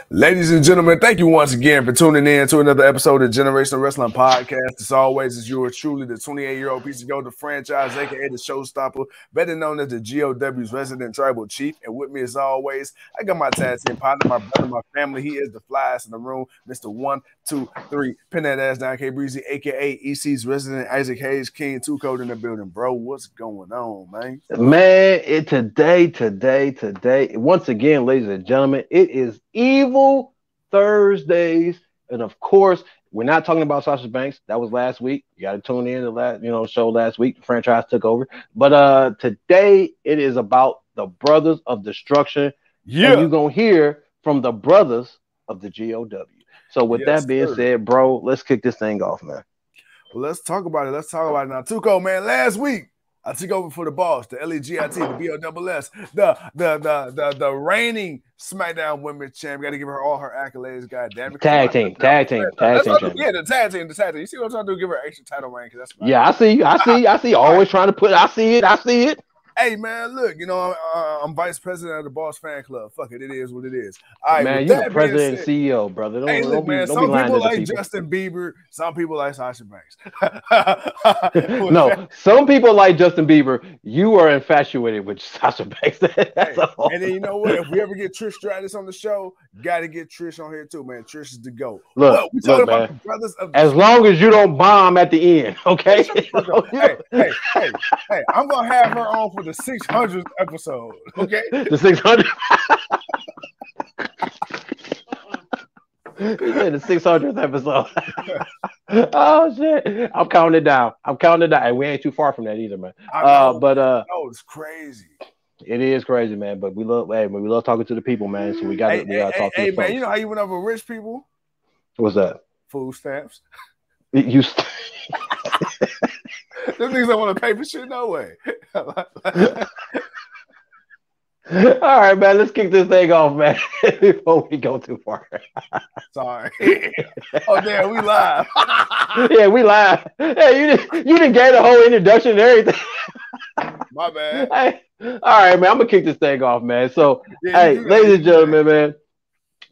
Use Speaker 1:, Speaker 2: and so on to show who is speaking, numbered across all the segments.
Speaker 1: Ladies and gentlemen, thank you once again for tuning in to another episode of Generational Wrestling Podcast. As always, as yours truly, the 28-year-old piece of gold, the franchise, aka the showstopper, better known as the GOW's resident tribal chief. And with me, as always, I got my tag team partner, my brother, my family. He is the flyest in the room, Mr. 1, 2, 3, pin that ass down, K Breezy, aka EC's resident Isaac Hayes, King 2 Code in the building. Bro, what's going on, man?
Speaker 2: Man, today, once again, ladies and gentlemen, it is Evil Thursdays. And of course, we're not talking about Sasha Banks. That was last week. You got to tune in to that, show last week. The franchise took over. But today it is about the Brothers of Destruction. Yeah. And you're going to hear from the Brothers of the GOW. So with that being said, bro, let's kick this thing off, man.
Speaker 1: Well, let's talk about it. Now. Tuco, man, last week, I took over for the boss, the LEGIT, the BOSS, the reigning SmackDown Women's Champ. Got to give her all her accolades. God damn it!
Speaker 2: Tag team.
Speaker 1: Yeah, the tag team. You see what I'm trying to do? Give her an extra title reign because that's.
Speaker 2: Yeah, I see. Always trying to put. I see it.
Speaker 1: Hey man, look, I'm vice president of the Boss Fan Club. Fuck it, it is what it is. All right,
Speaker 2: man, you're the president and CEO, brother.
Speaker 1: Some people like Justin Bieber, some people like Sasha Banks.
Speaker 2: No, some people like Justin Bieber. You are infatuated with Sasha Banks.
Speaker 1: And then you know what? If we ever get Trish Stratus on the show, got to get Trish on here too, man. Trish is the GOAT.
Speaker 2: Look,
Speaker 1: we talking about
Speaker 2: man.
Speaker 1: The Brothers of
Speaker 2: as long as you don't bomb at the end, okay?
Speaker 1: Hey, I'm gonna have her on for the 600th episode, okay?
Speaker 2: The 600th. The 600th episode. Oh shit! I'm counting it down. And we ain't too far from that either, man.
Speaker 1: No, it's crazy.
Speaker 2: It is crazy, man. But we love talking to the people, man. So we got to talk to the folks.
Speaker 1: Man, you know how you went over rich people?
Speaker 2: What's that?
Speaker 1: Food stamps.
Speaker 2: Them
Speaker 1: niggas don't want to pay for shit, no way.
Speaker 2: All right, man. Let's kick this thing off, man, before we go too far.
Speaker 1: Sorry. Oh, damn, we live.
Speaker 2: Yeah, we live. Hey, you didn't get the whole introduction and everything.
Speaker 1: My bad.
Speaker 2: Hey, all right, man. I'm gonna kick this thing off, man. So, hey, ladies and gentlemen, man.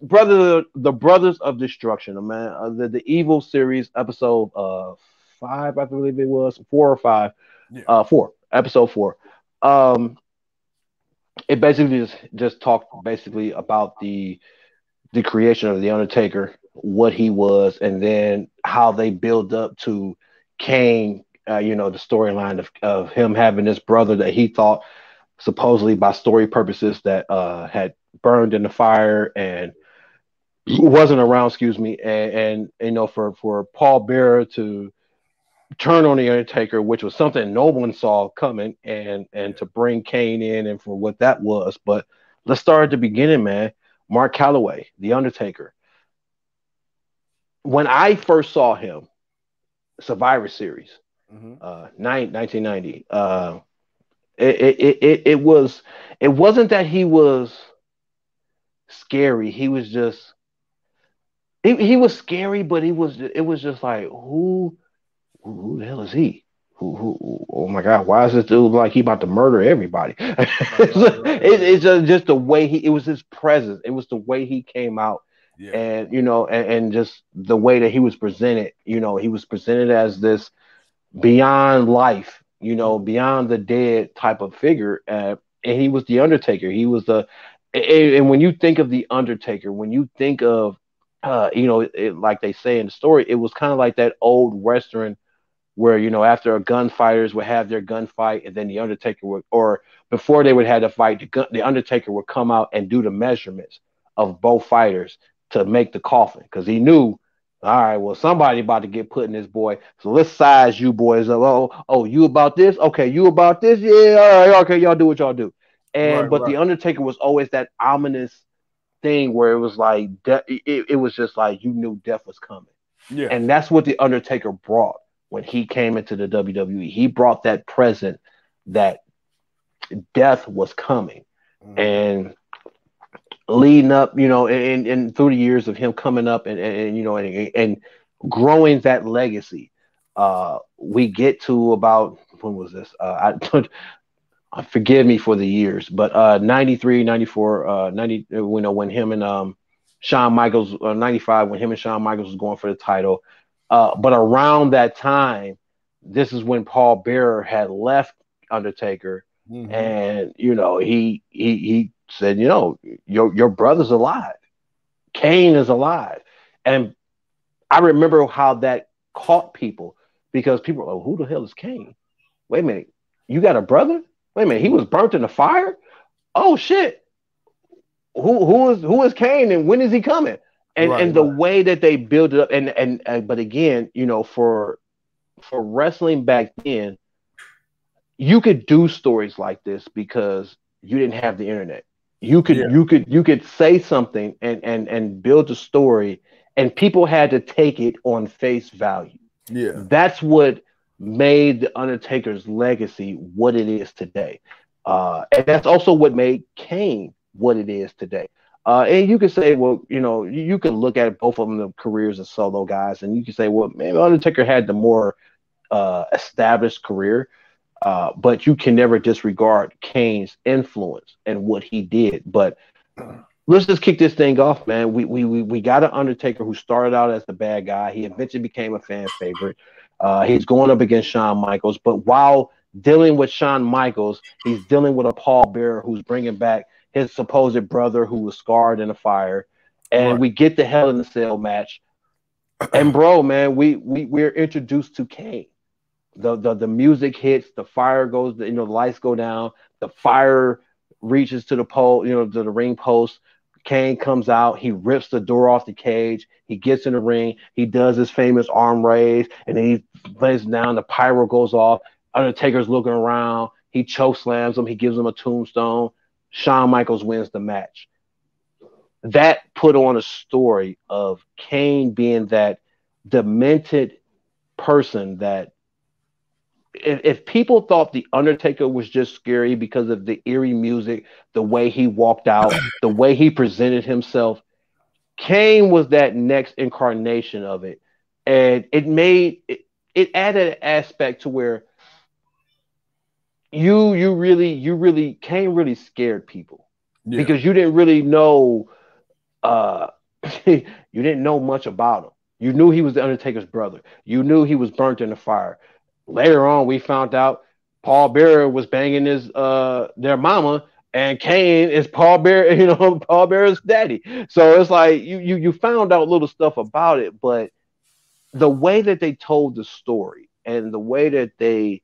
Speaker 2: The Brothers of Destruction, man. The Evil series, episode 5, I believe it was 4 or 5. Yeah. 4, episode 4. It basically just talked basically about the creation of the Undertaker, what he was, and then how they build up to Kane. The storyline of him having this brother that he thought supposedly by story purposes that had burned in the fire and wasn't around, and for Paul Bearer to turn on the Undertaker, which was something no one saw coming, and to bring Kane in and for what that was. But let's start at the beginning, man. Mark Calloway, the Undertaker. When I first saw him, Survivor Series, 1990, it wasn't that he was scary. He was just he was scary, but it was just like who the hell is he? Who? Oh my God! Why is this dude like he about to murder everybody? It's just the way it was his presence. It was the way he came out, and and just the way that he was presented. He was presented as this beyond life, beyond the dead type of figure, and he was the Undertaker. He was and when you think of the Undertaker, when you think of like they say in the story, it was kind of like that old Western where, after gunfighters would have their gunfight and then the Undertaker would, or before they would have the fight, the Undertaker would come out and do the measurements of both fighters to make the coffin. Because he knew, all right, well, somebody about to get put in this boy. So let's size you boys up. Oh, you about this? Okay, you about this? Yeah, all right, okay, y'all do what y'all do. But the Undertaker was always that ominous thing where it was like, it was just like you knew death was coming. Yeah. And that's what the Undertaker brought. When he came into the WWE, he brought that present that death was coming, and leading up, and through the years of him coming up and growing that legacy, we get to about, when was this? Forgive me for the years, but 93, 94, 90, when him and Shawn Michaels, 95, when him and Shawn Michaels was going for the title. But around that time, this is when Paul Bearer had left Undertaker,
Speaker 1: Mm-hmm.
Speaker 2: and he said, your brother's alive, Kane is alive, and I remember how that caught people because people were like, who the hell is Kane? Wait a minute, you got a brother? Wait a minute, he was burnt in the fire? Oh shit! Who is Kane and when is he coming? And
Speaker 1: Right,
Speaker 2: and the
Speaker 1: right.
Speaker 2: way that they build it up, and but again, for wrestling back then, you could do stories like this because you didn't have the internet. You could
Speaker 1: Yeah,
Speaker 2: you could you could say something and build a story, and people had to take it on face value.
Speaker 1: yeah,
Speaker 2: That's what made the Undertaker's legacy what it is today, and that's also what made Kane what it is today. And you could say, well, you can look at both of them the careers as solo guys, and you can say, well, maybe Undertaker had the more established career, but you can never disregard Kane's influence and what he did. But let's just kick this thing off, man. We got an Undertaker who started out as the bad guy. He eventually became a fan favorite. He's going up against Shawn Michaels, but while dealing with Shawn Michaels, he's dealing with a Paul Bearer who's bringing back his supposed brother who was scarred in a fire. And
Speaker 1: right.
Speaker 2: we get the Hell in the Cell match. And bro, man, we're introduced to Kane. The music hits, the fire goes, the lights go down, the fire reaches to the pole, to the ring post. Kane comes out, he rips the door off the cage, he gets in the ring, he does his famous arm raise, and then he lays down, the pyro goes off. Undertaker's looking around, he choke slams him, he gives him a tombstone. Shawn Michaels wins the match. That put on a story of Kane being that demented person that if people thought the Undertaker was just scary because of the eerie music, the way he walked out, the way he presented himself, Kane was that next incarnation of it, and it added an aspect to where you really Kane really scared people
Speaker 1: Yeah,
Speaker 2: because you didn't really know uh you didn't know much about him. You knew he was the Undertaker's brother. You knew he was burnt in the fire. Later on, we found out Paul Bearer was banging his their mama, and Kane is Paul Bearer, Paul Bearer's daddy. So it's like you found out little stuff about it, but the way that they told the story and the way that they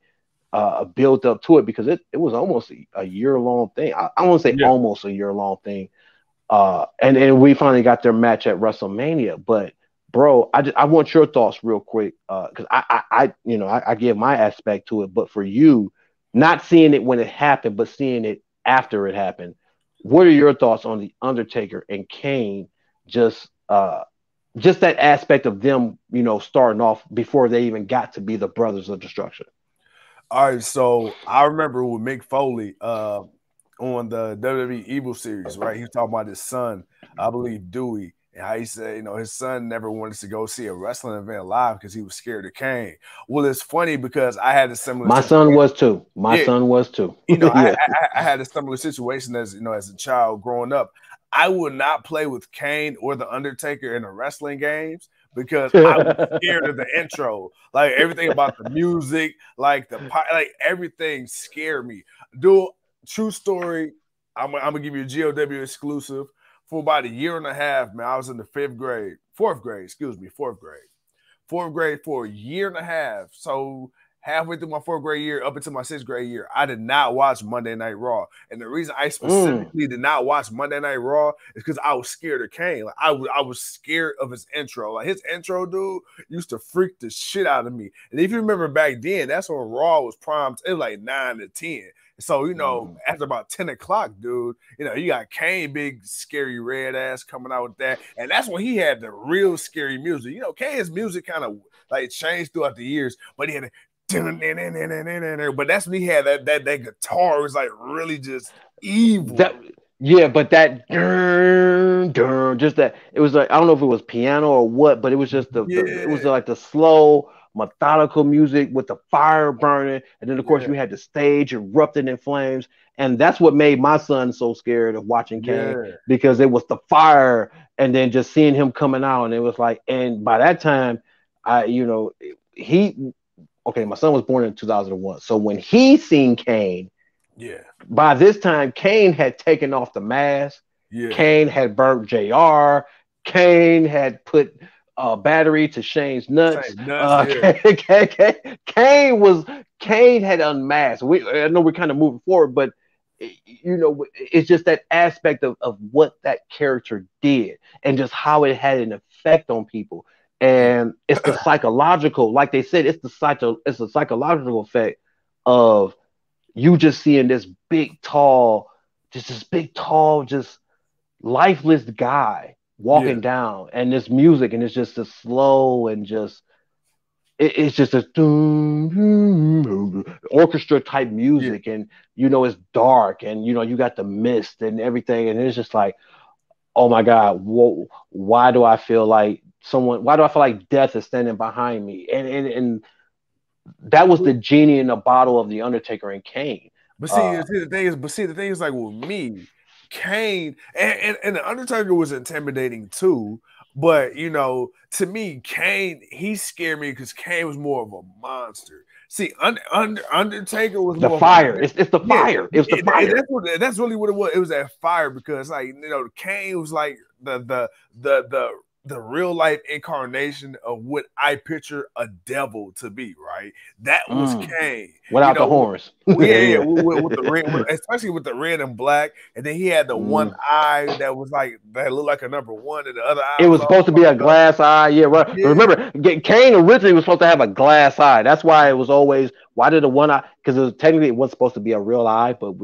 Speaker 2: built up to it, because it was almost a year long thing. I want to say
Speaker 1: yeah.
Speaker 2: almost a year long thing, and we finally got their match at WrestleMania. But bro, I want your thoughts real quick, because I give my aspect to it, but for you, not seeing it when it happened, but seeing it after it happened, what are your thoughts on the Undertaker and Kane? Just just that aspect of them, starting off before they even got to be the Brothers of Destruction.
Speaker 1: All right, so I remember with Mick Foley on the WWE Evil series, right? He was talking about his son, I believe Dewey, and how he said, his son never wanted to go see a wrestling event live because he was scared of Kane. Well, it's funny because I had a similar
Speaker 2: My
Speaker 1: situation.
Speaker 2: son was too. My
Speaker 1: Yeah,
Speaker 2: son was too.
Speaker 1: I,
Speaker 2: Yeah.
Speaker 1: I had a similar situation as a child growing up. I would not play with Kane or the Undertaker in the wrestling games because I was scared of the intro. Like everything about the music, like everything scared me. Dude, true story. I'm gonna give you a GOW exclusive. For about a year and a half, man, I was in the fourth grade for a year and a half. So halfway through my fourth grade year, up until my sixth grade year, I did not watch Monday Night Raw. And the reason I specifically did not watch Monday Night Raw is because I was scared of Kane. Like I was scared of his intro. Like his intro, dude, used to freak the shit out of me. And if you remember back then, that's when Raw was primed. It was like 9 to 10. So, after about 10 o'clock, dude, you got Kane, big, scary red ass coming out with that. And that's when he had the real scary music. Kane's music kind of like changed throughout the years, but he had but that's when he had that guitar. It was like really just evil.
Speaker 2: But that just that, it was like, I don't know if it was piano or what, but it was just it was like the slow methodical music with the fire burning, and then of course you had the stage erupting in flames, and that's what made my son so scared of watching Kane, because it was the fire and then just seeing him coming out, and it was like, and by that time, he okay, my son was born in 2001, so when he seen Kane,
Speaker 1: Yeah.
Speaker 2: by this time, Kane had taken off the mask.
Speaker 1: Yeah.
Speaker 2: Kane had burnt JR. Kane had put battery to Shane's nuts.
Speaker 1: Same nuts. Yeah.
Speaker 2: Kane had unmasked. I know we're kind of moving forward, but it's just that aspect of what that character did and just how it had an effect on people. And it's the psychological, like they said, it's the psychological effect of you just seeing this big, tall, just lifeless guy
Speaker 1: Yeah.
Speaker 2: walking down, and this music, and it's just a slow and just it's just a orchestra type music, and it's dark, and you got the mist and everything, and it's just like, oh my God, why do I feel like death is standing behind me? And that was the genie in the bottle of the Undertaker and Kane.
Speaker 1: But the thing is, like with me, Kane and the Undertaker was intimidating too. But to me, Kane, he scared me because Kane was more of a monster. See, Undertaker was
Speaker 2: the
Speaker 1: more
Speaker 2: fire.
Speaker 1: Of
Speaker 2: it's the fire. It's the fire.
Speaker 1: That's really what it was. It was that fire because, like, Kane was like the real life incarnation of what I picture a devil to be, right? That was Kane.
Speaker 2: Without the horns.
Speaker 1: Yeah, with the red, especially with the red and black. And then he had the one eye that was like, that looked like a number one, and the other eye.
Speaker 2: It was supposed to be a glass eye. Yeah, right. Yeah. Remember, Kane originally was supposed to have a glass eye. That's why it was always, why did the one eye? Because it wasn't supposed to be a real eye, but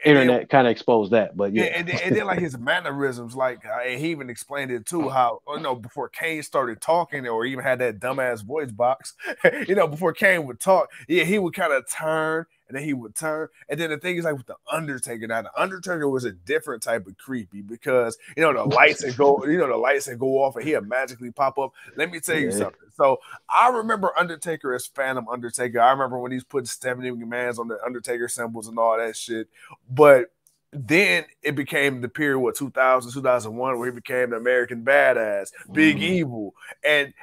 Speaker 2: internet kind of exposed that. But yeah.
Speaker 1: And then like his mannerisms, like he even explained it too, how before Kane started talking or even had that dumbass voice box, before Kane would talk, he would kind of turn, and then he would turn. And then the thing is, like with the Undertaker, now the Undertaker was a different type of creepy because the lights that go off and he'll magically pop up. Let me tell you something. So I remember Undertaker as Phantom Undertaker. I remember when he's putting Stephanie McMahon's on the Undertaker symbols and all that shit. But then it became the period 2000, 2001, where he became the American Badass, Big Evil. And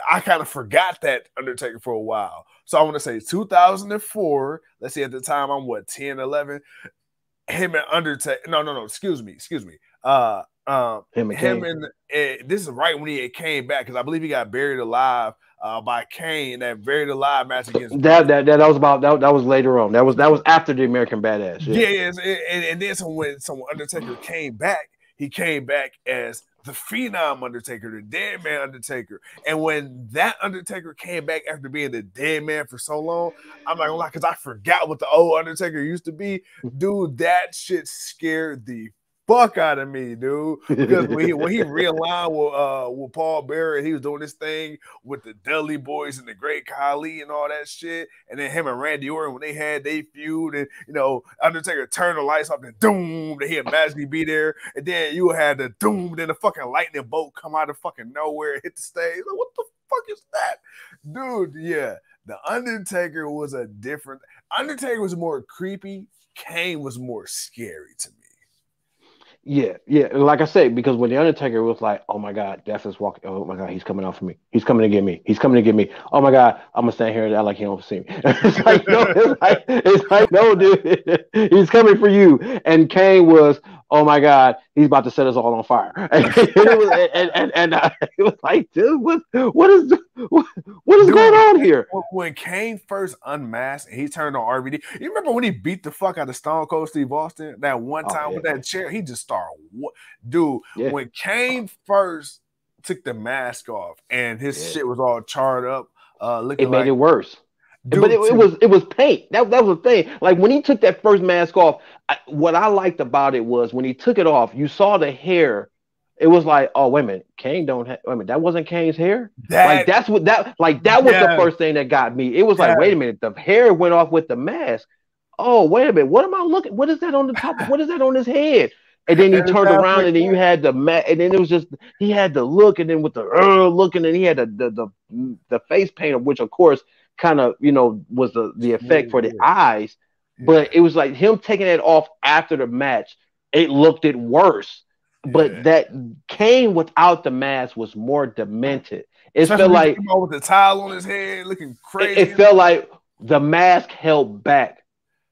Speaker 1: I kind of forgot that Undertaker for a while. So I want to say 2004, let's see, at the time I'm 10, 11. Him and Undertaker, no, excuse me. Him and this is right when he came back, because I believe he got buried alive by Kane in that buried alive match against
Speaker 2: that was about that was later on. That was after the American Badass.
Speaker 1: Yeah, and then when Undertaker came back, he came back as the Phenom Undertaker, the Dead Man Undertaker. And when that Undertaker came back after being the Dead Man for so long, I'm not gonna lie, because I forgot what the old Undertaker used to be. Dude, that shit scared the fuck out of me, dude. Because when he realigned with Paul Bearer, he was doing this thing with the Dudley Boys and the Great Khali and all that shit. And then him and Randy Orton, when they had they feud, and Undertaker turned the lights off and doom, that he'd magically be there. And then you had the doom, then the fucking lightning bolt come out of fucking nowhere and hit the stage. Like, what the fuck is that? Dude, yeah. The Undertaker was Undertaker was more creepy. Kane was more scary to me.
Speaker 2: Yeah. Like I say, because when the Undertaker was like, "Oh my God, Death is walking. Oh my God, he's coming out for me. He's coming to get me. He's coming to get me. Oh my God, I'm gonna stand here and act like he don't see me." It's like, no, dude, he's coming for you. And Kane was, "Oh my God, he's about to set us all on fire." And it was like, dude, what is going on here?
Speaker 1: When Kane first unmasked and he turned on RVD, you remember when he beat the fuck out of Stone Cold Steve Austin that one time with that chair? He just started, dude. Yeah. When Kane first took the mask off and his shit was all charred up,
Speaker 2: it made it worse. Dude, but it was paint. That was the thing. Like when he took that first mask off, what I liked about it was when he took it off, you saw the hair. It was like, oh wait a minute, Kane don't have. Wait a minute, that wasn't Kane's hair. That was the first thing that got me. It was like, wait a minute, the hair went off with the mask. Oh wait a minute, what am I looking? What is that on the top? What is that on his head? And then he turned around, and then you had the and then it was just he had the look, and then with the look, and then he had the face paint, which of course kind of was the effect for the eyes. But it was like him taking it off after the match. It looked worse. But that Kane without the mask was more demented. It
Speaker 1: Especially
Speaker 2: felt
Speaker 1: when he
Speaker 2: like
Speaker 1: came out with the towel on his head, looking
Speaker 2: it
Speaker 1: crazy.
Speaker 2: felt like the mask held back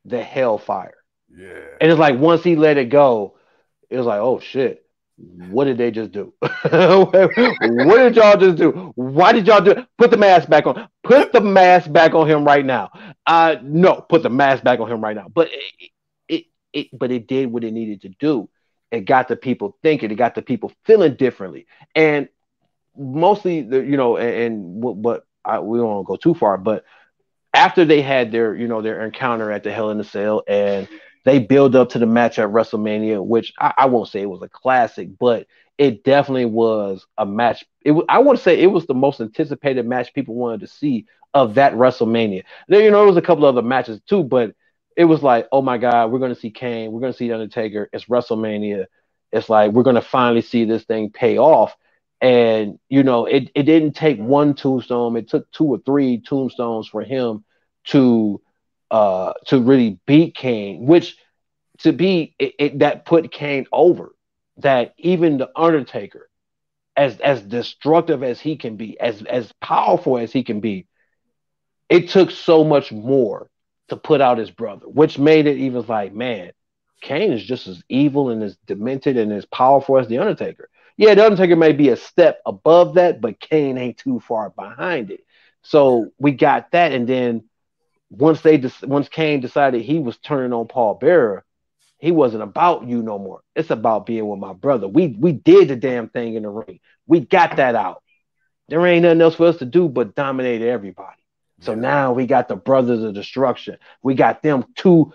Speaker 2: the hellfire.
Speaker 1: Yeah.
Speaker 2: And it's like once he let it go, it was like, oh shit. What did they just do? What did y'all just do? Why did y'all do? Put the mask back on. Put the mask back on him right now. No, put the mask back on him right now. But but it did what it needed to do. It got the people thinking. It got the people feeling differently. And mostly, but we don't want to go too far. But after they had their encounter at the Hell in a Cell, and they build up to the match at WrestleMania, which I won't say it was a classic, but it definitely was a match. I want to say it was the most anticipated match people wanted to see of that WrestleMania. There was a couple other matches too, but it was like, oh my God, we're gonna see Kane, we're gonna see Undertaker. It's WrestleMania. It's like we're gonna finally see this thing pay off. And it didn't take one tombstone; it took two or three tombstones for him to really beat Kane, which that put Kane over. That even the Undertaker, as destructive as he can be, as powerful as he can be, it took so much more to put out his brother, which made it even like, man, Kane is just as evil and as demented and as powerful as the Undertaker. Yeah, the Undertaker may be a step above that, but Kane ain't too far behind it. So we got that, and then once Kane decided he was turning on Paul Bearer, he wasn't about you no more. It's about being with my brother. We did the damn thing in the ring. We got that out. There ain't nothing else for us to do but dominate everybody. So now we got the Brothers of Destruction. We got them two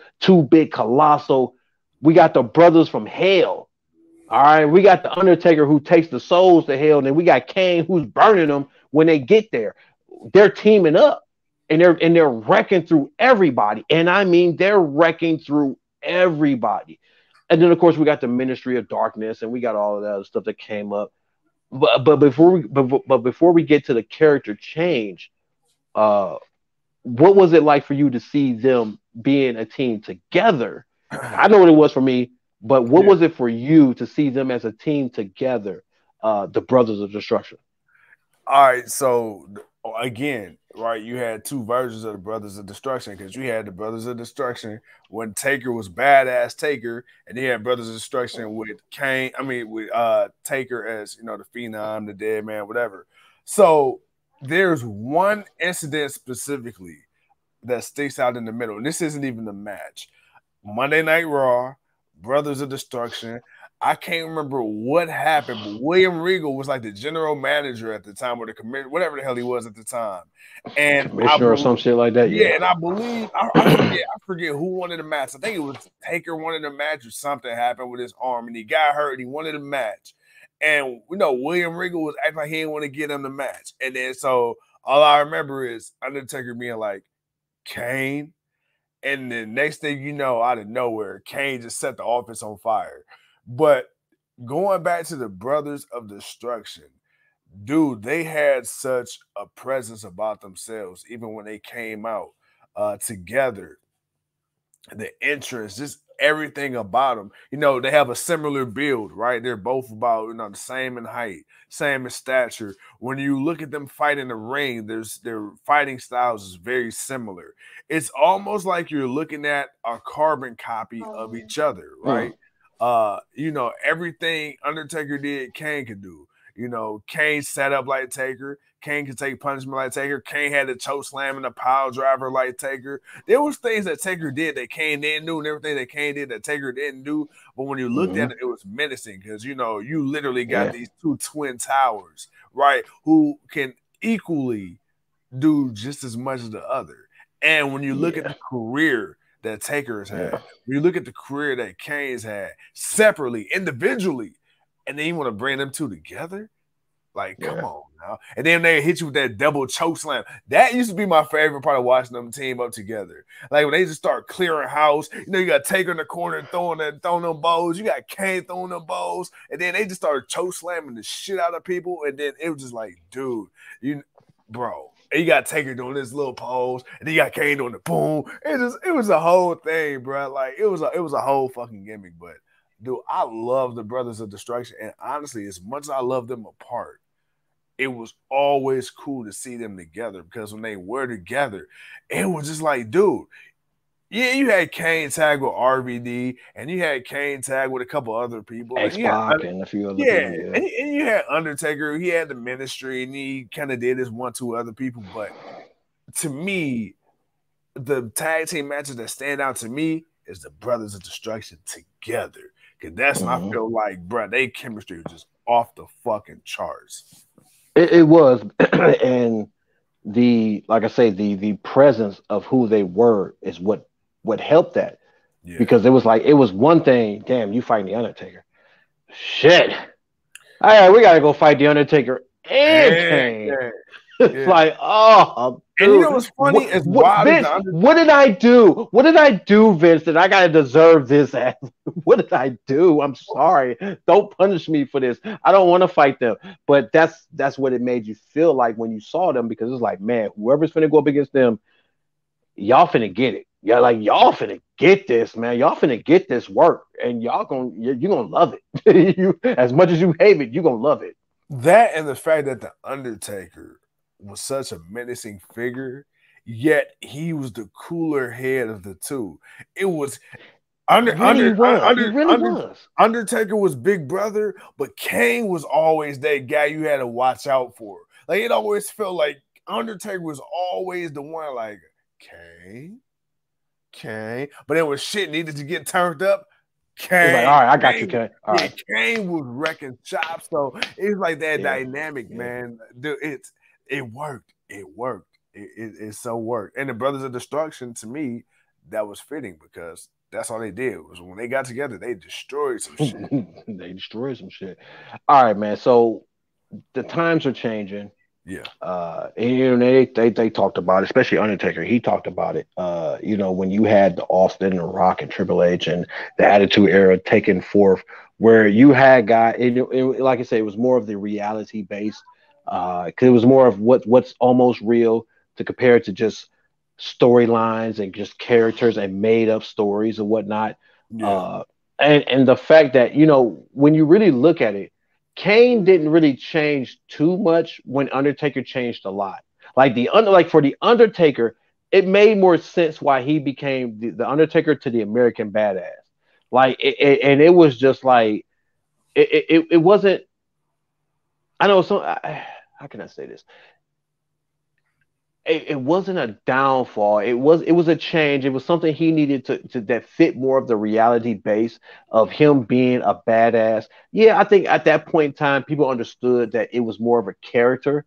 Speaker 2: big colossal. We got the brothers from hell. All right, we got the Undertaker who takes the souls to hell, and then we got Kane who's burning them when they get there. They're teaming up, and they're wrecking through everybody, and I mean they're wrecking through everybody. And then of course we got the Ministry of Darkness, and we got all of that other stuff that came up. But before we get to the character change, uh, what was it like for you to see them being a team together? I know what it was for me, but what was it for you to see them as a team together, the Brothers of Destruction?
Speaker 1: All right, so again, right, you had two versions of the Brothers of Destruction, because you had the Brothers of Destruction when Taker was badass Taker, and you had Brothers of Destruction with Kane. I mean, with Taker as the Phenom, the Dead Man, whatever. So there's one incident specifically that sticks out in the middle, and this isn't even the match. Monday Night Raw, Brothers of Destruction. I can't remember what happened, but William Regal was like the general manager at the time, or the commissioner, whatever the hell he was at the time. And
Speaker 2: Commissioner or some shit like that. Yeah,
Speaker 1: and I believe I forget who wanted the match. I think it was Taker wanted the match, or something happened with his arm, and he got hurt. And he wanted a match, and William Regal was acting like he didn't want to get him the match. And then so all I remember is Undertaker being like, Kane. And the next thing you know, out of nowhere, Kane just set the office on fire. But going back to the Brothers of Destruction, dude, they had such a presence about themselves, even when they came out together. The entrance, just everything about them. They have a similar build, right? They're both about the same in height, same in stature. When you look at them fight in the ring, their fighting styles is very similar. It's almost like you're looking at a carbon copy of each other, right? Everything Undertaker did, Kane could do. Kane set up like Taker. Kane could take punishment like Taker. Kane had the choke slam and the pile driver like Taker. There was things that Taker did that Kane didn't do, and everything that Kane did that Taker didn't do. But when you looked at it, it was menacing, because you literally got these two twin towers, right, who can equally do just as much as the other. And when you look at the career that Taker has had, when you look at the career that Kane's had separately, individually, and then you want to bring them two together, like, come on now. And then they hit you with that double choke slam. That used to be my favorite part of watching them team up together. Like when they just start clearing house, you got Taker in the corner throwing them bows. You got Kane throwing them bows. And then they just started choke slamming the shit out of people. And then it was just like, dude, bro. And you got Taker doing this little pose, and then you got Kane doing the boom. It was a whole thing, bro. Like it was a whole fucking gimmick. But dude, I love the Brothers of Destruction, and honestly, as much as I love them apart, it was always cool to see them together because when they were together, it was just like, dude, yeah, you had Kane tag with RVD, and you had Kane tag with a couple other people, and
Speaker 2: X
Speaker 1: you had
Speaker 2: Pac and a few other
Speaker 1: yeah,
Speaker 2: people. Yeah.
Speaker 1: and you had Undertaker. He had the Ministry, and he kind of did this one, two other people. But to me, the tag team matches that stand out to me is the Brothers of Destruction together. Because that's when I feel like, bro, they chemistry was just off the fucking charts.
Speaker 2: It was, and like I say, the presence of who they were is what helped that.
Speaker 1: Yeah.
Speaker 2: Because it was one thing. Damn, you fighting the Undertaker? Shit. All right, we gotta go fight the Undertaker and Kane. It's like, oh, dude.
Speaker 1: And you know what's funny?
Speaker 2: Vince, what did I do? What did I do, Vince, that I gotta deserve this? What did I do? I'm sorry. Don't punish me for this. I don't want to fight them. But that's what it made you feel like when you saw them, because it's like, man, whoever's finna go up against them, y'all finna get it. Y'all finna get this, man. Y'all finna get this work, and you're gonna love it. As much as you hate it, you're gonna love it.
Speaker 1: That and the fact that the Undertaker was such a menacing figure, yet he was the cooler head of the two. It was Undertaker was big brother, but Kane was always that guy you had to watch out for. Like, it always felt like Undertaker was always the one, like, Kane. But then when shit needed to get turned up, Kane.
Speaker 2: Like, all right, I got you, Kane. All right.
Speaker 1: Kane was wrecking shop. So it's like that dynamic, man. Dude, it worked. It so worked. And the Brothers of Destruction, to me, that was fitting because that's all they did. Was when they got together, they destroyed some shit.
Speaker 2: They destroyed some shit. All right, man. So the times are changing.
Speaker 1: Yeah.
Speaker 2: And they talked about it, especially Undertaker. He talked about it. When you had the Austin, the Rock, and Triple H, and the Attitude Era taken forth, where you had guys, like I say, it was more of the reality based. Because it was more of what's almost real to compare it to just storylines and just characters and made up stories and whatnot.
Speaker 1: Yeah.
Speaker 2: And the fact that, when you really look at it, Kane didn't really change too much when Undertaker changed a lot. Like for the Undertaker, it made more sense why he became the Undertaker to the American Badass. And it was just like it wasn't. I know so. How can I say this? It wasn't a downfall. It was a change. It was something he needed to that fit more of the reality base of him being a badass. Yeah, I think at that point in time, people understood that it was more of a character.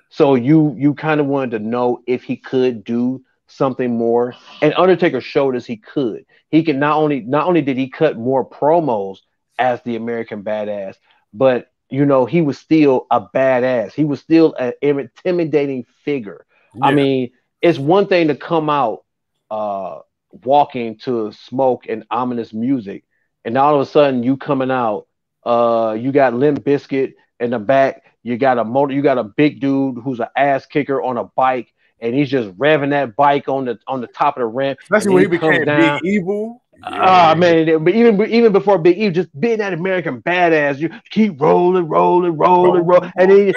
Speaker 2: So you kind of wanted to know if he could do something more. And Undertaker showed us he could. He can not only did he cut more promos as the American Badass, but he was still a badass. He was still an intimidating figure. Yeah. I mean, it's one thing to come out walking to smoke and ominous music, and all of a sudden you coming out, you got Limp Bizkit in the back, you got a big dude who's an ass kicker on a bike, and he's just revving that bike on the top of the ramp.
Speaker 1: Especially when he became Big Evil.
Speaker 2: Yeah. Man, but even before Big E, just being that American badass, you keep rolling, and then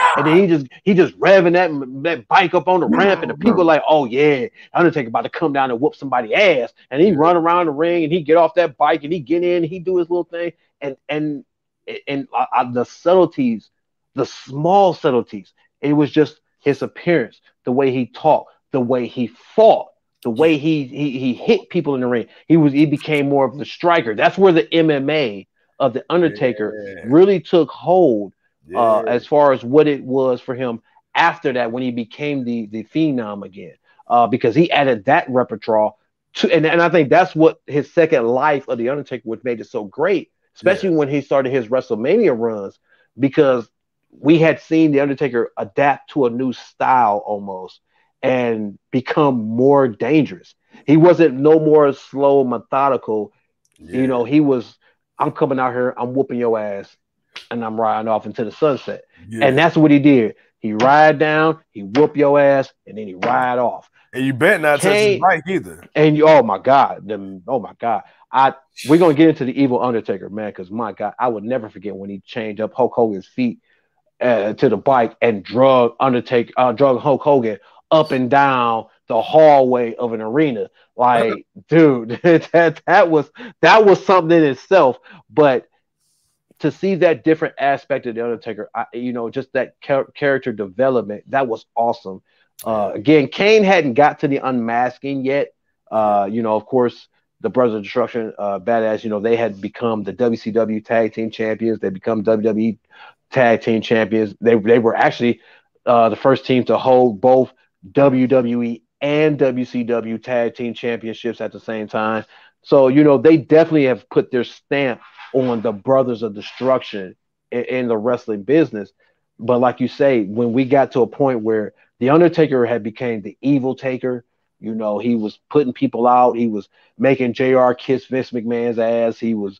Speaker 2: he just revving that bike up on the ramp, and the people are like, oh yeah, Undertaker about to come down and whoop somebody's ass, and he run around the ring, and he get off that bike, and he get in, and he do his little thing, and the subtleties, the small subtleties, it was just his appearance, the way he talked, the way he fought. The way he hit people in the ring, he became more of the striker. That's where the MMA of the Undertaker really took hold, as far as what it was for him after that when he became the Phenom again, because he added that repertoire to, and I think that's what his second life of the Undertaker, which made it so great, especially when he started his WrestleMania runs, because we had seen the Undertaker adapt to a new style almost, and become more dangerous. He wasn't no more slow, methodical.
Speaker 1: Yeah.
Speaker 2: He was, I'm coming out here, I'm whooping your ass, and I'm riding off into the sunset. Yeah. And that's what he did. He ride down, he whoop your ass, and then he ride off.
Speaker 1: And you bet not touch his
Speaker 2: Kane
Speaker 1: mic either.
Speaker 2: and oh my God, oh my God, we're gonna get into the evil Undertaker, man, because my God, I would never forget when he changed up Hulk Hogan's feet to the bike and drug Hulk Hogan up and down the hallway of an arena. Like, dude, that was something in itself. But to see that different aspect of the Undertaker, just that character development, that was awesome. Again, Kane hadn't got to the unmasking yet. Of course, the Brothers of Destruction, Badass, they had become the WCW Tag Team Champions. They become WWE Tag Team Champions. They were actually the first team to hold both WWE and WCW Tag Team Championships at the same time. So, they definitely have put their stamp on the Brothers of Destruction in the wrestling business. But like you say, when we got to a point where the Undertaker had became the evil taker, he was putting people out. He was making JR kiss Vince McMahon's ass. He was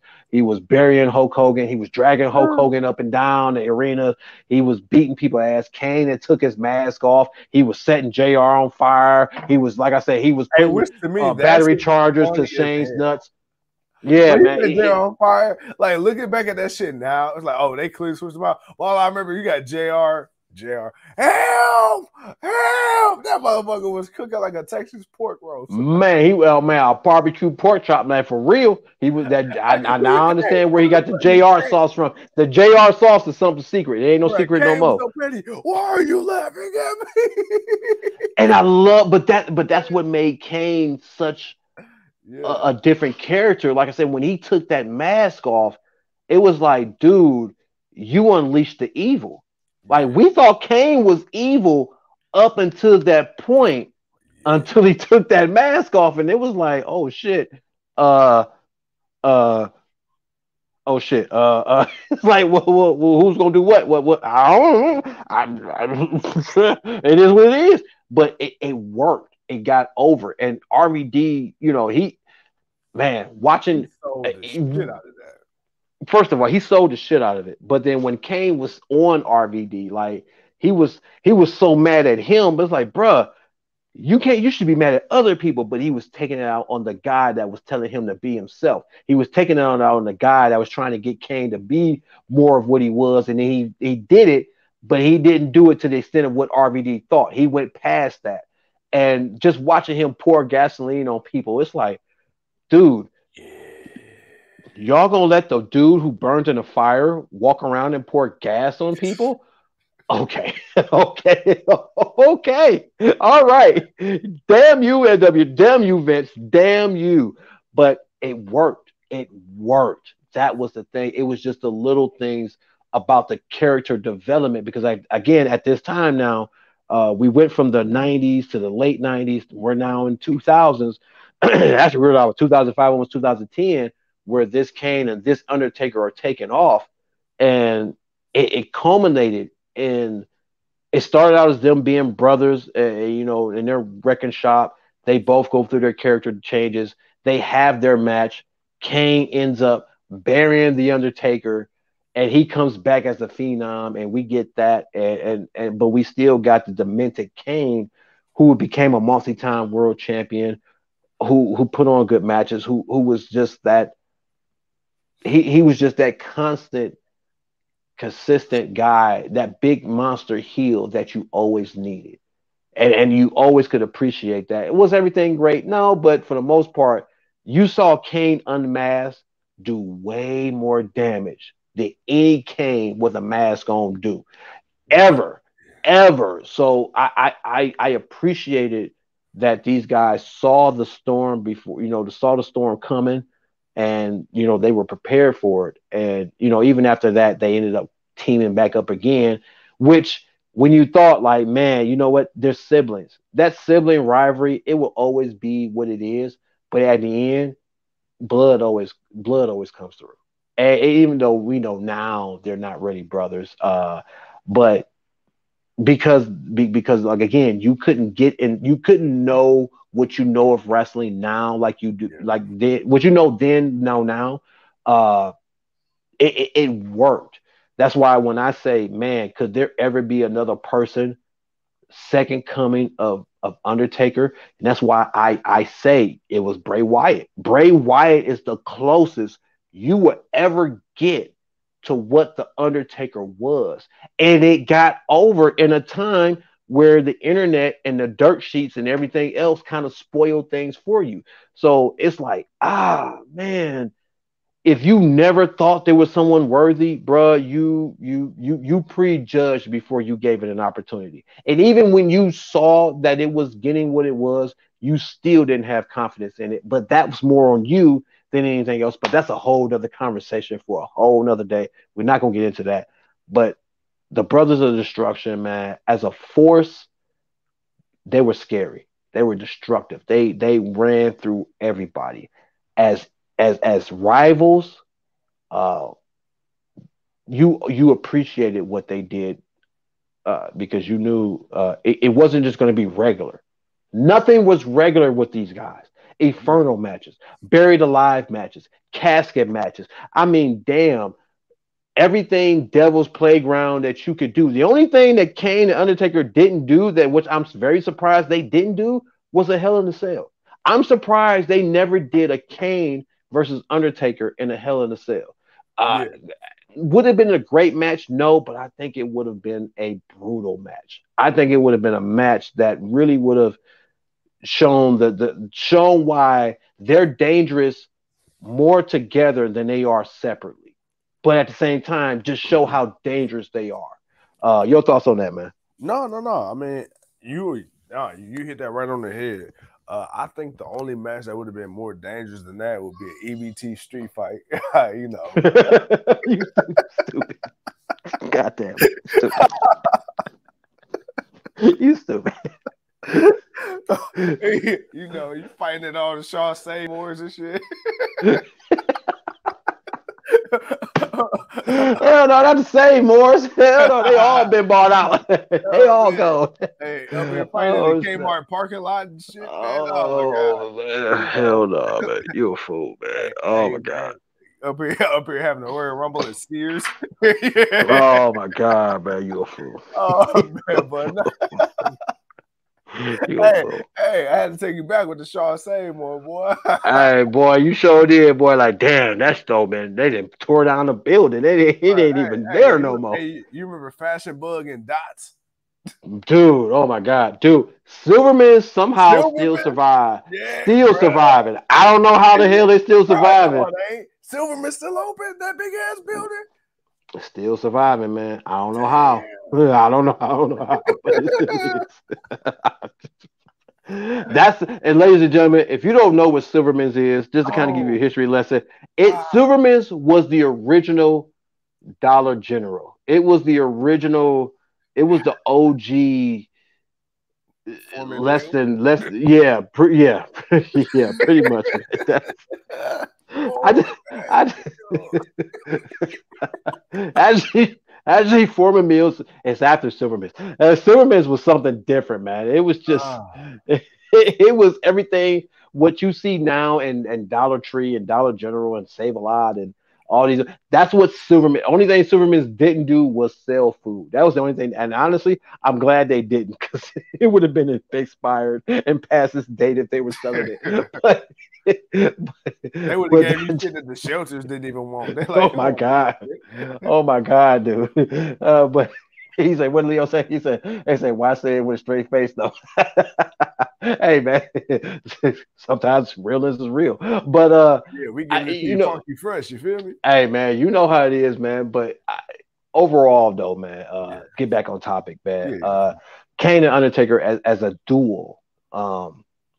Speaker 2: burying Hulk Hogan. He was dragging Hulk Hogan up and down the arena. He was beating people ass. Kane had took his mask off. He was setting JR on fire. He was, like I said, he was putting
Speaker 1: which to me,
Speaker 2: battery chargers to Shane's nuts. Yeah,
Speaker 1: when
Speaker 2: man.
Speaker 1: he said JR on fire, like looking back at that shit now, it's like, oh, they clearly switched them out. Well, I remember you got JR, help! That motherfucker was cooking like a Texas pork roast.
Speaker 2: Man, a barbecue pork chop, man, for real. He was that. I now understand where he got the JR sauce from. The JR sauce is something secret. It ain't no secret no more.
Speaker 1: So petty. Why are you laughing at me?
Speaker 2: And I love, but that's what made Kane such a different character. Like I said, when he took that mask off, it was like, dude, you unleashed the evil. Like, we thought Kane was evil up until that point, until he took that mask off, and it was like, oh shit, oh shit, it's like, well, who's gonna do what? I don't know. It is what it is. But it worked. It got over, and RVD, watching.
Speaker 1: He sold the shit out of that.
Speaker 2: First of all, he sold the shit out of it. But then when Kane was on RVD, like he was so mad at him, but it's like, bruh, you should be mad at other people, but he was taking it out on the guy that was telling him to be himself. He was taking it out on the guy that was trying to get Kane to be more of what he was, and then he did it, but he didn't do it to the extent of what RVD thought. He went past that. And just watching him pour gasoline on people, it's like, dude, y'all gonna let the dude who burned in a fire walk around and pour gas on people? Okay. Okay. All right. Damn you, NW. Damn you, Vince. Damn you. But it worked. It worked. That was the thing. It was just the little things about the character development, because again, at this time now, we went from the 90s to the late 90s. We're now in 2000s. Actually, we're now 2005, almost 2010, where this Kane and this Undertaker are taking off. And it culminated in, it started out as them being brothers, in their wrecking shop. They both go through their character changes. They have their match. Kane ends up burying the Undertaker, and he comes back as a phenom, and we get that. But we still got the demented Kane, who became a multi-time world champion, who put on good matches, who was just that. He was just that constant, consistent guy, that big monster heel that you always needed. And you always could appreciate that. Was everything great? No, but for the most part, you saw Kane unmasked do way more damage than any Kane with a mask on do. Ever. So I appreciated that these guys saw the storm before, saw the storm coming, and they were prepared for it. And even after that, they ended up teaming back up again, which, when you thought, like, man, you know what, they're siblings, that sibling rivalry, it will always be what it is. But at the end, blood always comes through. And even though we know now they're not really brothers, but because like, again, you couldn't know what you know of wrestling now, like you do, like then, what you know then, now. It worked. That's why when I say, man, could there ever be another person second coming of Undertaker, and that's why I say it was Bray Wyatt. Bray Wyatt is the closest you will ever get to what the Undertaker was, and it got over in a time where the internet and the dirt sheets and everything else kind of spoiled things for you. So it's like, man, if you never thought there was someone worthy, bruh, you prejudged before you gave it an opportunity. And even when you saw that it was getting what it was, you still didn't have confidence in it. But that was more on you than anything else. But that's a whole other conversation for a whole nother day. We're not gonna get into that. But the Brothers of Destruction, man, as a force, they were scary. They were destructive. They ran through everybody. As as rivals, uh, you appreciated what they did because you knew it wasn't just going to be regular. Nothing was regular with these guys. Inferno matches, buried alive matches, casket matches. I mean, damn, everything Devil's Playground that you could do. The only thing that Kane and Undertaker didn't do, that which I'm very surprised they didn't do, was a Hell in a Cell. I'm surprised they never did a Kane versus Undertaker in a Hell in a Cell. Uh,
Speaker 1: Yeah.
Speaker 2: would have been a great match? No, but I think it would have been a brutal match. I think it would have been a match that really would have shown shown why they're dangerous more together than they are separately. But at the same time, just show how dangerous they are. Your thoughts on that, man?
Speaker 1: No, no, no. I mean, you hit that right on the head. I think the only match that would have been more dangerous than that would be an EBT street fight. You know,
Speaker 2: You stupid. Goddamn. Stupid. You stupid.
Speaker 1: you know, you fighting at all the Shaw Seymours and shit.
Speaker 2: Hell no, not the same, Morris. Hell no, they all been bought out. They all go.
Speaker 1: Hey, up here fighting in the Kmart parking lot and shit, man. Oh my god.
Speaker 2: Man. Hell no, man. You a fool, man.
Speaker 1: Hey,
Speaker 2: Oh
Speaker 1: hey,
Speaker 2: my god.
Speaker 1: man. Up here having a Royal Rumble at Sears.
Speaker 2: Oh my god, man. You a fool.
Speaker 1: Oh man, but no.
Speaker 2: You a fool.
Speaker 1: Hey, I had to take you back with the Shaw Seymour, boy.
Speaker 2: Hey, boy, you sure did, boy. Like, damn, that's dope, man. They didn't tore down the building. It ain't even there no more.
Speaker 1: Hey, you remember Fashion Bug and Dots?
Speaker 2: Dude, oh my god, dude. Silverman somehow still survived.
Speaker 1: Yeah,
Speaker 2: still surviving. I don't know how the hell they still surviving.
Speaker 1: Come on, ain't Silverman still open? That big ass building?
Speaker 2: Still surviving, man. I don't know how. I don't know how, but it still is. That's, and ladies and gentlemen, if you don't know what Silverman's is, just to kind of give you a history lesson, Silverman's was the original Dollar General. It was the original. It was the OG. Less, yeah, yeah, pretty much. Actually, Foreman Mills is after Silverman's. Silverman's was something different, man. It was just, it was everything what you see now in Dollar Tree and Dollar General and Save a Lot and all these. That's what Silverman. Only thing Silverman's didn't do was sell food. That was the only thing. And honestly, I'm glad they didn't, because it would have been expired and past this date if they were selling it. But
Speaker 1: they would have gave you shit that the shelters didn't even want. Like,
Speaker 2: oh my god, oh my god, dude. But he said, "What did Leo say?" He said, "They say why say it with a straight face though." Hey man, sometimes realness is real. But
Speaker 1: yeah, we get it funky fresh. You feel me?
Speaker 2: Hey man, you know how it is, man. But overall, though, man, get back on topic, man. Kane and Undertaker as a duel,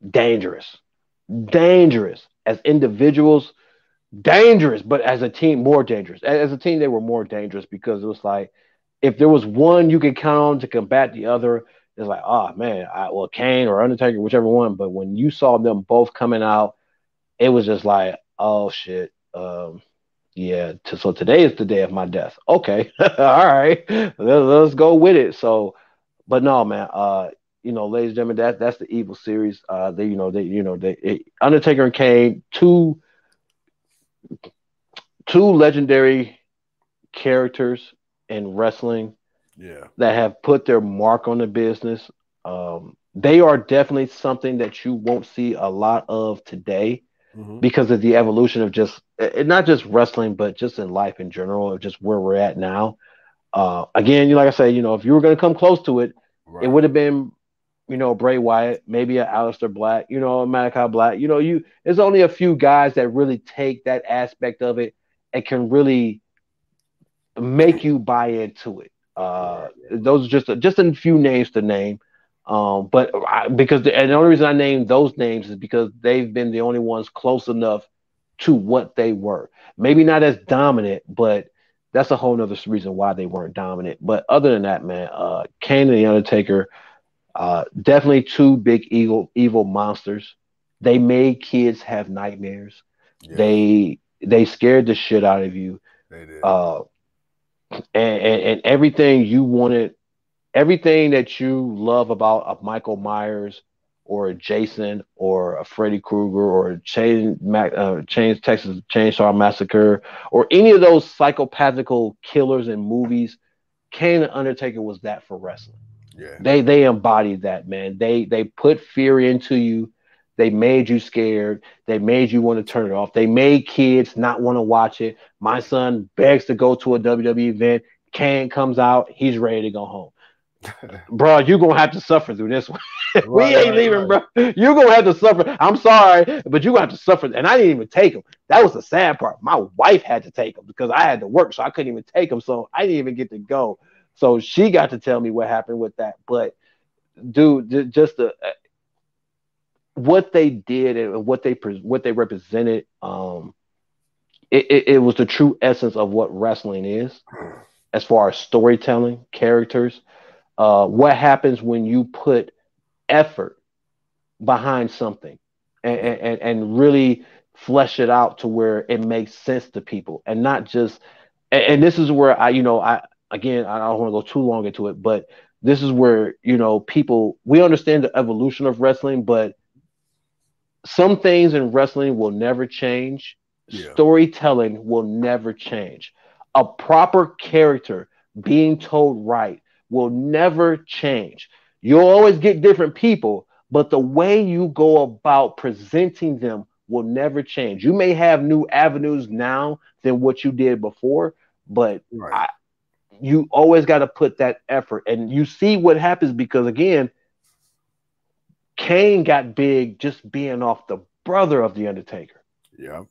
Speaker 2: dangerous as individuals, dangerous, but as a team, more dangerous. As a team, they were more dangerous because it was like if there was one you could count on to combat the other, it's like, oh man, well, Kane or Undertaker, whichever one. But when you saw them both coming out, it was just like, oh shit. Yeah, so today is the day of my death. Okay, all right, let's go with it. So, but no, man. Ladies and gentlemen, that's the evil series. They Undertaker and Kane, two legendary characters in wrestling, that have put their mark on the business. They are definitely something that you won't see a lot of today because of the evolution of just not just wrestling, but just in life in general, of just where we're at now. Again, like I say, if you were going to come close to it, it would have been, Bray Wyatt, maybe a Aleister Black, a Malachi Black. There's only a few guys that really take that aspect of it and can really make you buy into it. Those are just a few names to name. Because the only reason I named those names is because they've been the only ones close enough to what they were. Maybe not as dominant, but that's a whole nother reason why they weren't dominant. But other than that, man, Kane and the Undertaker, definitely two big evil monsters. They made kids have nightmares.
Speaker 1: Yeah.
Speaker 2: They scared the shit out of you.
Speaker 1: They did.
Speaker 2: And everything you wanted, everything that you love about a Michael Myers or a Jason or a Freddy Krueger or a Texas Chainsaw Massacre or any of those psychopathical killers in movies, Kane and Undertaker was that for wrestling.
Speaker 1: Yeah.
Speaker 2: They embodied that, man. They put fear into you. They made you scared. They made you want to turn it off. They made kids not want to watch it. My son begs to go to a WWE event. Kane comes out. He's ready to go home. Bro, you're going to have to suffer through this one. We ain't leaving, bro. You're going to have to suffer. I'm sorry, but you're going to have to suffer. And I didn't even take him. That was the sad part. My wife had to take him because I had to work, so I couldn't even take him. So I didn't even get to go. So she got to tell me what happened with that. But, dude, just what they did and what they represented, it was the true essence of what wrestling is, as far as storytelling, characters. What happens when you put effort behind something and really flesh it out to where it makes sense to people, and not just. And this is where I don't want to go too long into it, but this is where people, we understand the evolution of wrestling, but some things in wrestling will never change. Yeah. Storytelling will never change. A proper character being told right will never change. You'll always get different people, but the way you go about presenting them will never change. You may have new avenues now than what you did before, but you always got to put that effort. And you see what happens because, again, Kane got big just being off the brother of the Undertaker.
Speaker 1: Yeah.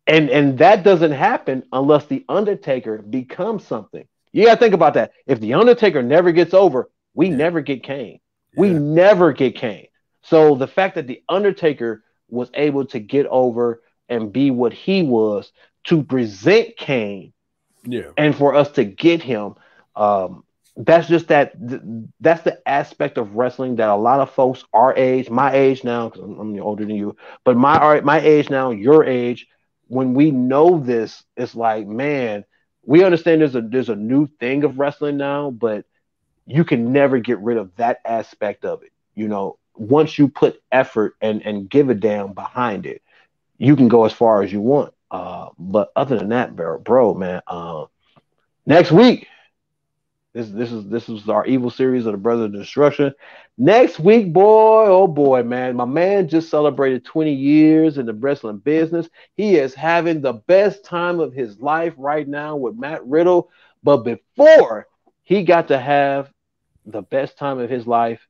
Speaker 2: And that doesn't happen unless the Undertaker becomes something. You got to think about that. If the Undertaker never gets over, we never get Kane. Yeah. We never get Kane. So the fact that the Undertaker was able to get over and be what he was to present Kane, and for us to get him, that's just that's the aspect of wrestling that a lot of folks our age, my age now, because I'm older than you, but my age now, your age, when we know this, it's like, man, we understand there's a new thing of wrestling now, but you can never get rid of that aspect of it. Once you put effort and give a damn behind it, you can go as far as you want. But other than that, bro, man, next week, this is our evil series of the Brothers of Destruction. Next week, boy, oh boy, man, my man just celebrated 20 years in the wrestling business. He is having the best time of his life right now with Matt Riddle. But before he got to have the best time of his life,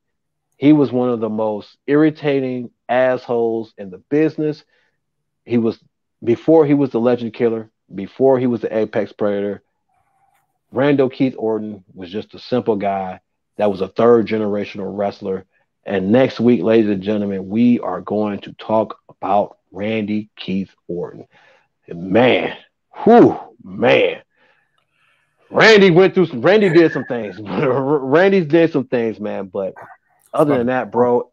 Speaker 2: he was one of the most irritating assholes in the business. Before he was the Legend Killer, before he was the Apex Predator, Randall Keith Orton was just a simple guy that was a third generational wrestler. And next week, ladies and gentlemen, we are going to talk about Randy Keith Orton. And man. Randy did some things. Randy's did some things, man. But other than that, bro,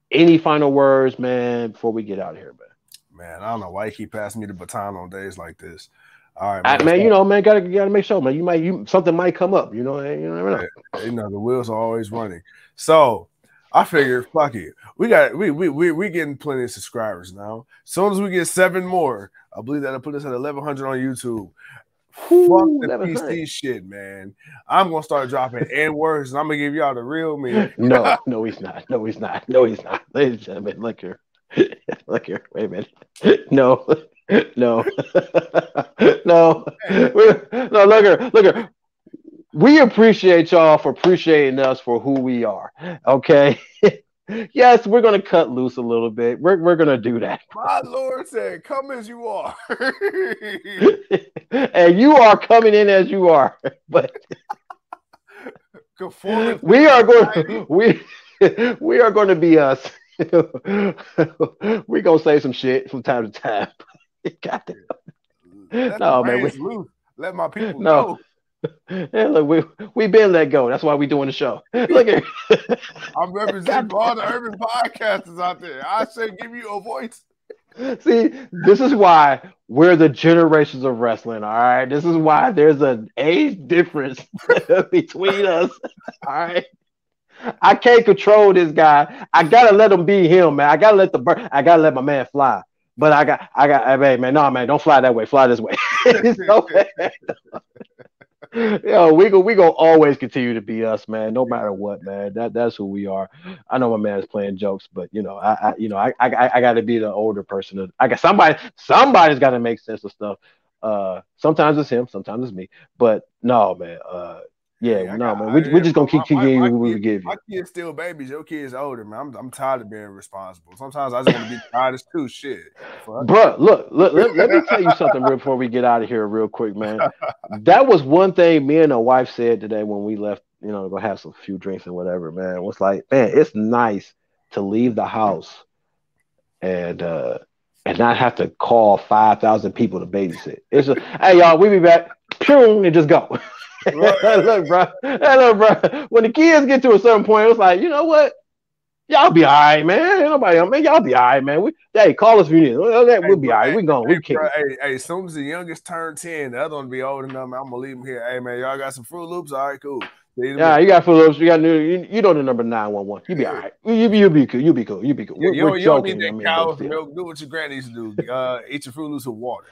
Speaker 2: any final words, man, before we get out of here, man?
Speaker 1: Man, I don't know why you keep passing me the baton on days like this. All right, man.
Speaker 2: Man, gotta make sure, man. Something might come up. You never know.
Speaker 1: The wheels are always running. So I figured, fuck it. We getting plenty of subscribers now. As soon as we get 7 more, I believe that'll put us at 1,100 on YouTube. Fuck the
Speaker 2: 1100.
Speaker 1: PC shit, man. I'm gonna start dropping N words, and I'm gonna give y'all the real me.
Speaker 2: No, he's not. No, he's not. No, he's not. Ladies and gentlemen, look here. Look here. Wait a minute. No, no, no. No, look here. Look here. We appreciate y'all for appreciating us for who we are. Okay. Yes, we're gonna cut loose a little bit. We're gonna do that.
Speaker 1: My Lord said, "Come as you are."
Speaker 2: And you are coming in as you are. But we are going we are going to be us. We're gonna say some shit from time to time.
Speaker 1: Let
Speaker 2: No,
Speaker 1: the
Speaker 2: man.
Speaker 1: reins loose. Let my people
Speaker 2: No.
Speaker 1: go.
Speaker 2: Yeah, look, we've been let go. That's why we're doing the show. Look at
Speaker 1: I'm representing for all the urban podcasters out there. I say, give you a voice.
Speaker 2: See, this is why we're the generations of wrestling. All right, this is why there's an age difference between us. All right, I can't control this guy. I gotta let him be him, man. I gotta let the bird. I gotta let my man fly. But I got. Hey, man, no, man, don't fly that way. Fly this way. So, yo, we gonna always continue to be us, man. No matter what, man. That's who we are. I know my man is playing jokes, but I got to be the older person. I got somebody's got to make sense of stuff. Sometimes it's him, sometimes it's me. But no, man. Man. We're just gonna keep giving you what we give you.
Speaker 1: My kids still babies. Your kids older, man. I'm tired of being responsible. Sometimes I just want to be tired too. Shit,
Speaker 2: bro. Look. Let me tell you something real before we get out of here, real quick, man. That was one thing me and my wife said today when we left. Go have some few drinks and whatever, man. It was like, man, it's nice to leave the house and not have to call 5,000 people to babysit. It's just, hey y'all, we be back. Pew, and just go. Look, bro. When the kids get to a certain point, it's like, you know what? Y'all be all right, man. Ain't nobody, man. Y'all be all right, man. Call us if you need. We'll be all right. We going. We kick.
Speaker 1: Hey, as soon as the youngest turn 10, the other one be old enough, man, I'm gonna leave them here. Hey, man, y'all got some Fruit Loops? All right, cool.
Speaker 2: Yeah, you got Fruit Loops. You got you know the number 911. You be all right. You be cool. You be cool. You be cool.
Speaker 1: You don't need that cow's milk. Do what your granny used to do. Eat your Fruit Loops with water.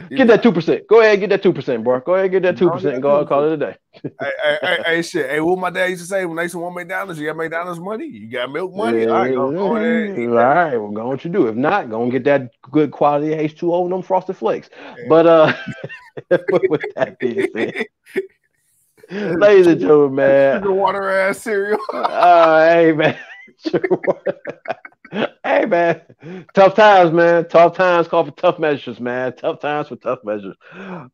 Speaker 2: Get that 2%. Go ahead, get that 2%, bro. Go ahead, get that 2% and go call it a day.
Speaker 1: Hey, shit. Hey, what my dad used to say when they used to want McDonald's, you got McDonald's money, you got milk money. All right, go ahead.
Speaker 2: All right, well, go what you do. If not, go and get that good quality H2O and them Frosted Flakes. But with that being said, ladies and gentlemen, man.
Speaker 1: Sugar water ass cereal.
Speaker 2: Hey, man. Hey, man. Tough times, man. Tough times call for tough measures, man. Tough times for tough measures.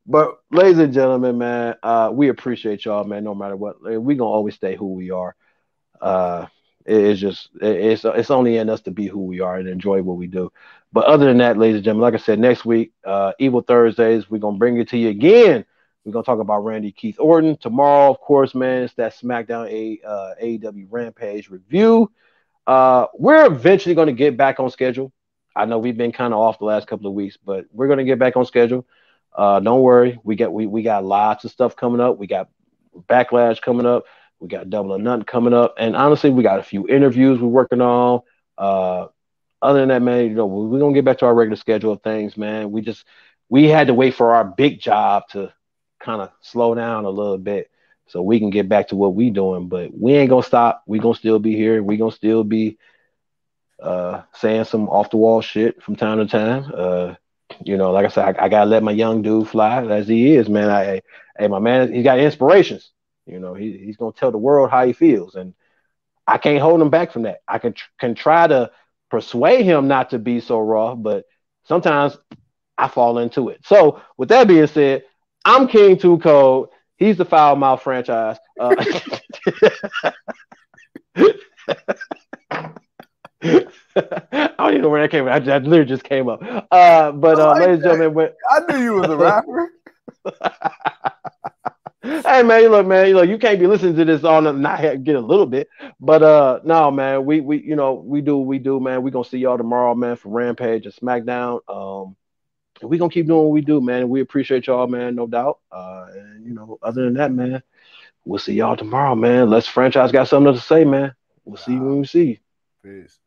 Speaker 2: But, ladies and gentlemen, man, we appreciate y'all, man, no matter what. We're going to always stay who we are. It's only in us to be who we are and enjoy what we do. But other than that, ladies and gentlemen, like I said, next week, Evil Thursdays, we're going to bring it to you again. We're going to talk about Randy Keith Orton. Tomorrow, of course, man, it's that SmackDown AEW Rampage review. We're eventually going to get back on schedule. I know we've been kind of off the last couple of weeks, but we're going to get back on schedule. Don't worry. We got lots of stuff coming up. We got Backlash coming up. We got Double or Nothing coming up. And honestly, we got a few interviews we're working on. Other than that, man, we're going to get back to our regular schedule of things, man. We had to wait for our big job to kind of slow down a little bit so we can get back to what we doing. But we ain't going to stop. We going to still be here. We going to still be saying some off the wall shit from time to time. Like I said, I got to let my young dude fly as he is, man. Hey, my man, he's got inspirations. He's going to tell the world how he feels. And I can't hold him back from that. I can try to persuade him not to be so raw, but sometimes I fall into it. So with that being said, I'm King Too Cold. He's the Foul Mouth franchise. I don't even know where that came from. I literally just came up. Ladies and gentlemen,
Speaker 1: I knew you was a rapper.
Speaker 2: Hey man, look, you can't be listening to this all and not get a little bit. But no, man, we do what we do, man. We're gonna see y'all tomorrow, man, for Rampage and SmackDown. We're gonna keep doing what we do, man. We appreciate y'all, man, no doubt. And other than that, man, we'll see y'all tomorrow, man. Let's franchise got something to say, man. We'll see you when we see you.
Speaker 1: Peace.